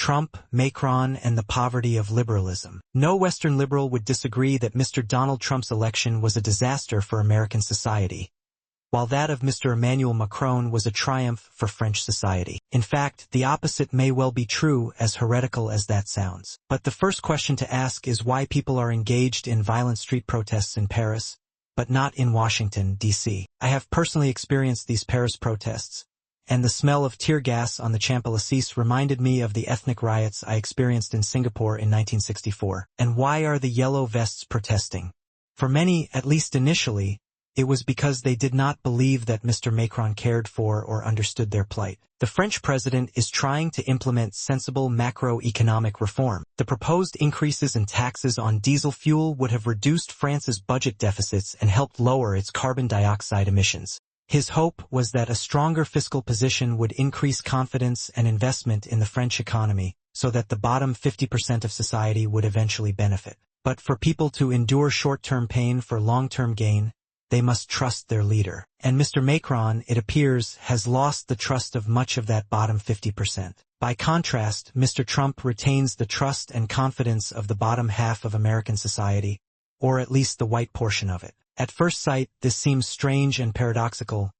Trump, Macron, and the poverty of liberalism. No Western liberal would disagree that Mr. Donald Trump's election was a disaster for American society, while that of Mr. Emmanuel Macron was a triumph for French society. In fact, the opposite may well be true, as heretical as that sounds. But the first question to ask is why people are engaged in violent street protests in Paris, but not in Washington, D.C. I have personally experienced these Paris protests, and the smell of tear gas on the Champs-Élysées reminded me of the ethnic riots I experienced in Singapore in 1964. And why are the yellow vests protesting? For many, at least initially, it was because they did not believe that Mr. Macron cared for or understood their plight. The French president is trying to implement sensible macroeconomic reform. The proposed increases in taxes on diesel fuel would have reduced France's budget deficits and helped lower its carbon dioxide emissions. His hope was that a stronger fiscal position would increase confidence and investment in the French economy, so that the bottom 50% of society would eventually benefit. But for people to endure short-term pain for long-term gain, they must trust their leader. And Mr. Macron, it appears, has lost the trust of much of that bottom 50%. By contrast, Mr. Trump retains the trust and confidence of the bottom half of American society, or at least the white portion of it. At first sight, this seems strange and paradoxical.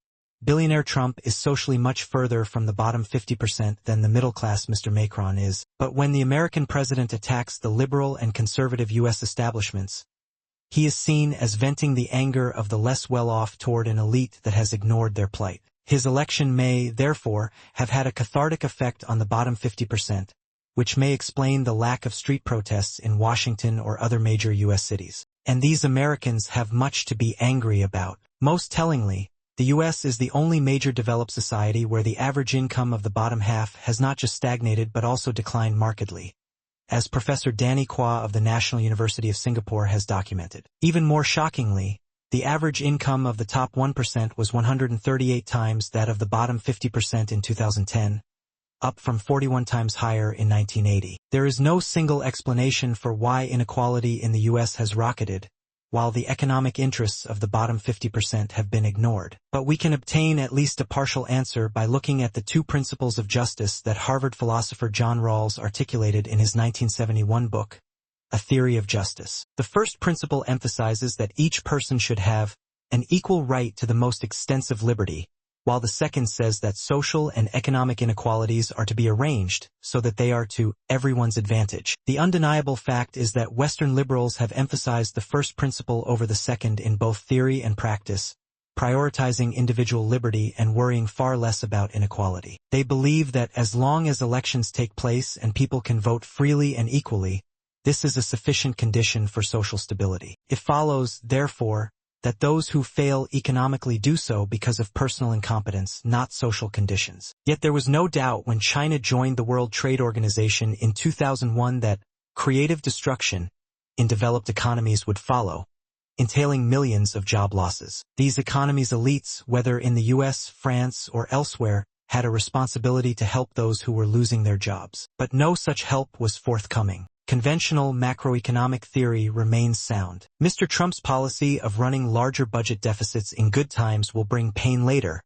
Billionaire Trump is socially much further from the bottom 50% than the middle-class Mr. Macron is. But when the American president attacks the liberal and conservative U.S. establishments, he is seen as venting the anger of the less well-off toward an elite that has ignored their plight. His election may, therefore, have had a cathartic effect on the bottom 50%, which may explain the lack of street protests in Washington or other major U.S. cities. And these Americans have much to be angry about. Most tellingly, the U.S. is the only major developed society where the average income of the bottom half has not just stagnated but also declined markedly, as Professor Danny Quah of the National University of Singapore has documented. Even more shockingly, the average income of the top 1% was 138 times that of the bottom 50% in 2010, up from 41 times higher in 1980. There is no single explanation for why inequality in the U.S. has rocketed, while the economic interests of the bottom 50% have been ignored. But we can obtain at least a partial answer by looking at the two principles of justice that Harvard philosopher John Rawls articulated in his 1971 book, A Theory of Justice. The first principle emphasizes that each person should have an equal right to the most extensive liberty, while the second says that social and economic inequalities are to be arranged so that they are to everyone's advantage. The undeniable fact is that Western liberals have emphasized the first principle over the second in both theory and practice, prioritizing individual liberty and worrying far less about inequality. They believe that as long as elections take place and people can vote freely and equally, this is a sufficient condition for social stability. It follows, therefore, that those who fail economically do so because of personal incompetence, not social conditions. Yet there was no doubt when China joined the World Trade Organization in 2001 that creative destruction in developed economies would follow, entailing millions of job losses. These economies' elites, whether in the US, France, or elsewhere, had a responsibility to help those who were losing their jobs. But no such help was forthcoming. Conventional macroeconomic theory remains sound. Mr. Trump's policy of running larger budget deficits in good times will bring pain later,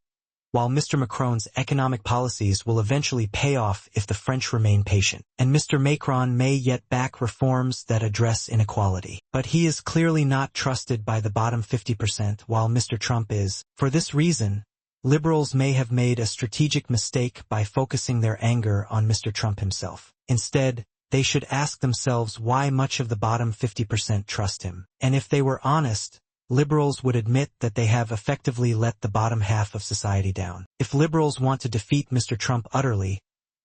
while Mr. Macron's economic policies will eventually pay off if the French remain patient. And Mr. Macron may yet back reforms that address inequality. But he is clearly not trusted by the bottom 50%, while Mr. Trump is. For this reason, liberals may have made a strategic mistake by focusing their anger on Mr. Trump himself. Instead, they should ask themselves why much of the bottom 50% trust him. And if they were honest, liberals would admit that they have effectively let the bottom half of society down. If liberals want to defeat Mr. Trump utterly,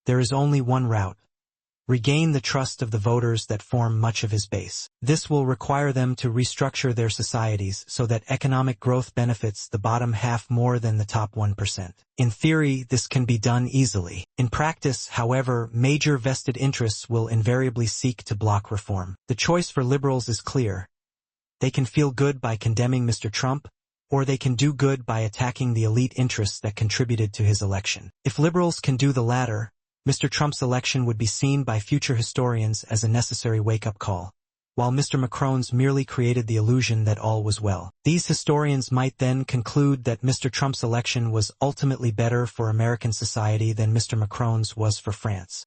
there is only one route: regain the trust of the voters that form much of his base. This will require them to restructure their societies so that economic growth benefits the bottom half more than the top 1%. In theory, this can be done easily. In practice, however, major vested interests will invariably seek to block reform. The choice for liberals is clear. They can feel good by condemning Mr. Trump, or they can do good by attacking the elite interests that contributed to his election. If liberals can do the latter, Mr. Trump's election would be seen by future historians as a necessary wake-up call, while Mr. Macron's merely created the illusion that all was well. These historians might then conclude that Mr. Trump's election was ultimately better for American society than Mr. Macron's was for France.